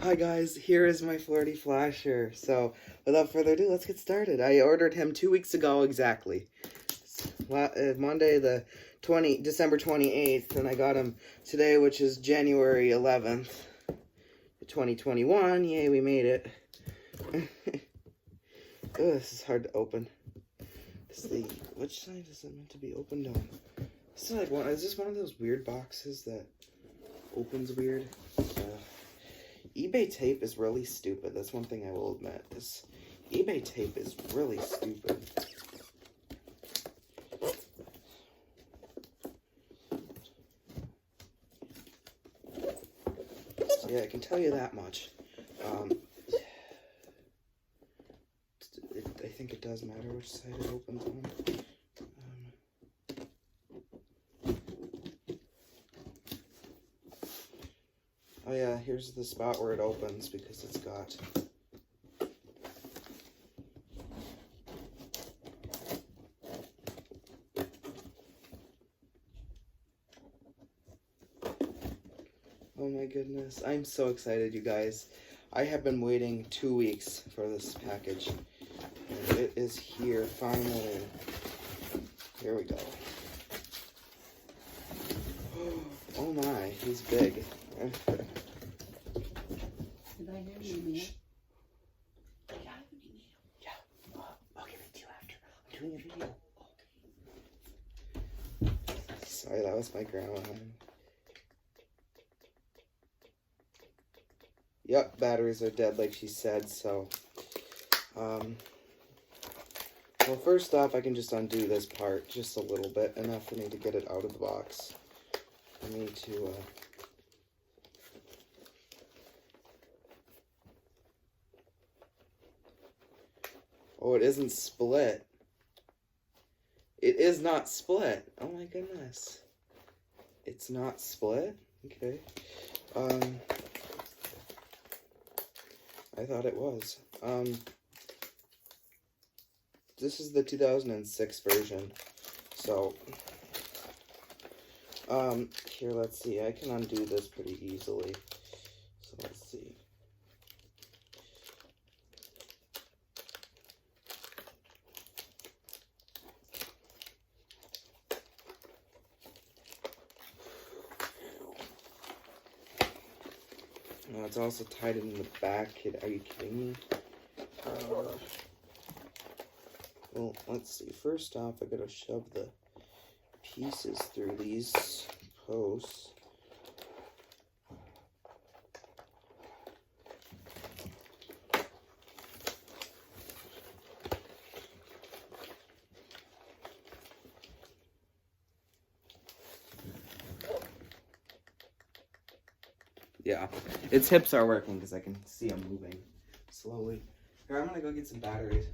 Hi guys, here is my flirty flasher. So without further ado, let's get started. I ordered him 2 weeks ago exactly. Monday December 28th, and I got him today, which is January 11th, 2021. Yay, we made it. Oh, this is hard to open. Which side is it meant to be opened on? This is is this one of those weird boxes that opens weird? eBay tape is really stupid. That's one thing I will admit. This eBay tape is really stupid. So yeah, I can tell you that much. I think it does matter which side it opens on. Oh yeah, here's the spot where it opens because it's got... Oh my goodness, I'm so excited, you guys. I have been waiting 2 weeks for this package. And it is here, finally. Here we go. Oh my, he's big. Did I hear you, Mia? Yeah. I'll give it to you after. I'm doing a video. Okay. Sorry, that was my grandma. Yep, batteries are dead like she said, so. Well, first off, I can just undo this part just a little bit, enough for me to get it out of the box. I need to, Oh, it isn't split. It is not split. Oh my goodness. It's not split? Okay. I thought it was. This is the 2006 version. So, here, let's see. I can undo this pretty easily. So, let's see. No, it's also tied in the back. Are you kidding me? Well, let's see. First off, I gotta shove the pieces through these posts. Yeah, its hips are working because I can see them moving slowly. Here, I'm gonna go get some batteries.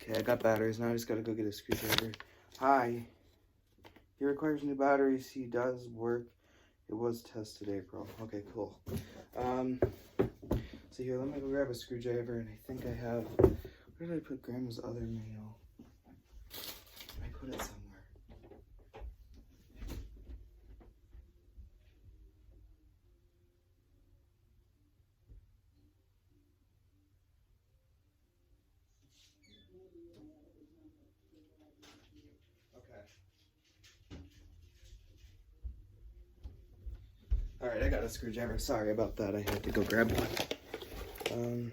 Okay, I got batteries. Now I just gotta go get a screwdriver. Hi. He requires new batteries. He does work. It was tested April. Okay, cool. So here, let me go grab a screwdriver, and I think I have... Where did I put Grandma's other mail? I put it somewhere. Alright, I got a screwdriver. Sorry about that. I had to go grab one.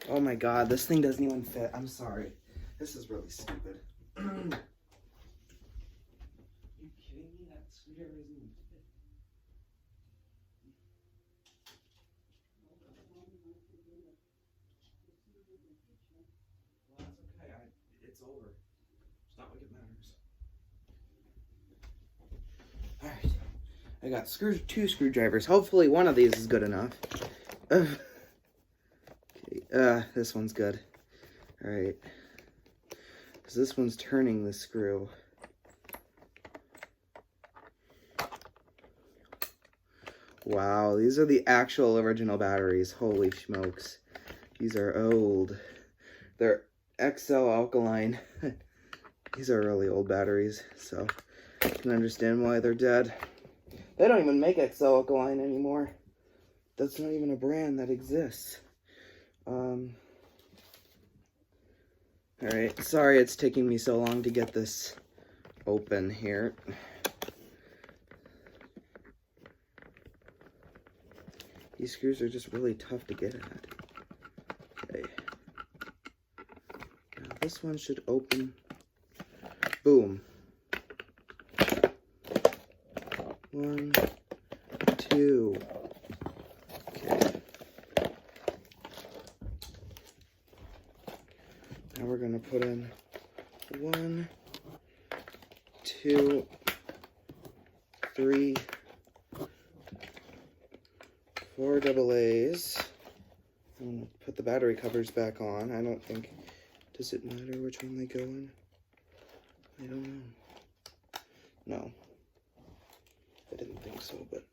Oh my god, this thing doesn't even fit. I'm sorry. This is really stupid. Are you kidding me? That screwdriver doesn't even fit. Well, that's okay. It's over. It's not like it matters. Alright. I got two screwdrivers. Hopefully one of these is good enough. This one's good. Alright. Because this one's turning the screw. Wow, these are the actual original batteries. Holy smokes. These are old. They're XL alkaline. These are really old batteries, so I can understand why they're dead. They don't even make XL alkaline anymore. That's not even a brand that exists. Alright, sorry it's taking me so long to get this open here. These screws are just really tough to get at. Okay. Now this one should open. Boom. 1, 2. Okay. Now we're gonna put in 1, 2, 3, 4 double A's. I'm gonna put the battery covers back on. I don't think, does it matter which one they go in? I don't know. No. I didn't think so, but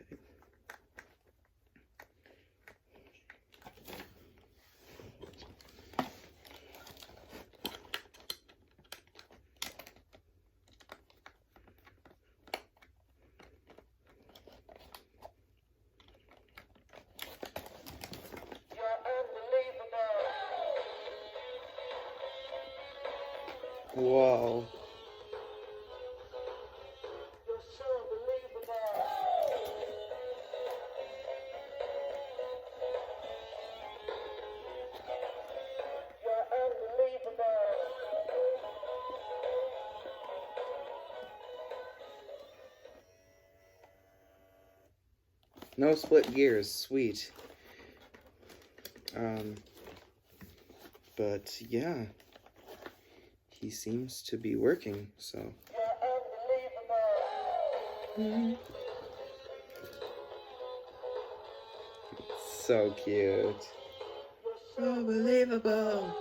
okay. Wow. No split gears, sweet. But yeah, he seems to be working, so. So cute. Unbelievable.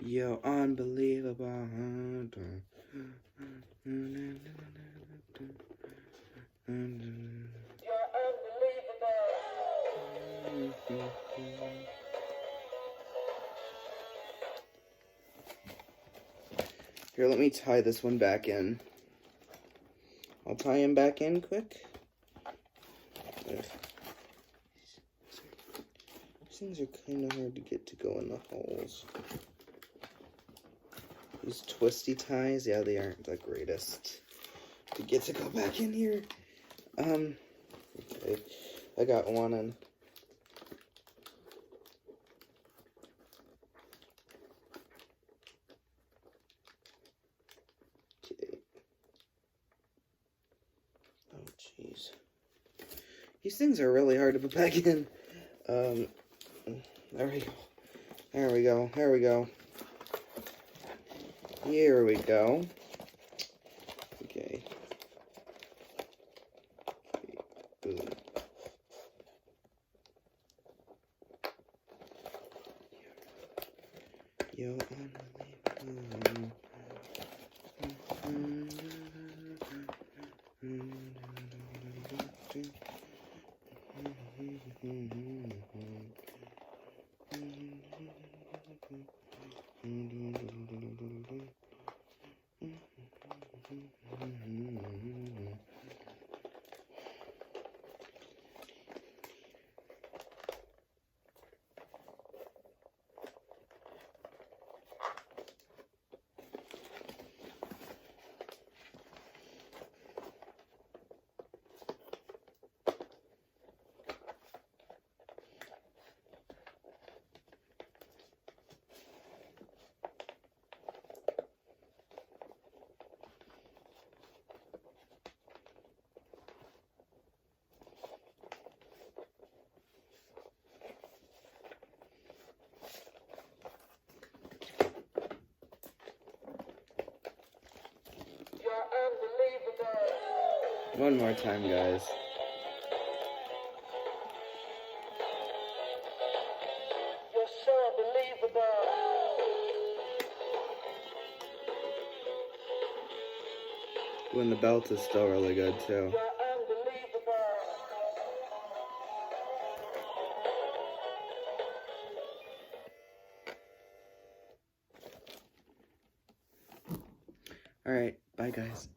You're unbelievable. Here, let me tie this one back in. I'll tie him back in quick. These things are kind of hard to get to go in the holes. These twisty ties, yeah, they aren't the greatest to get to go back in here. Okay, I got one in. Okay. Oh, jeez. These things are really hard to put back in. There we go. There we go. There we go. Here we go. Okay. Boom. You're unbelievable. One more time, guys. You're so unbelievable. When the belt is still really good, too. Alright, bye, guys.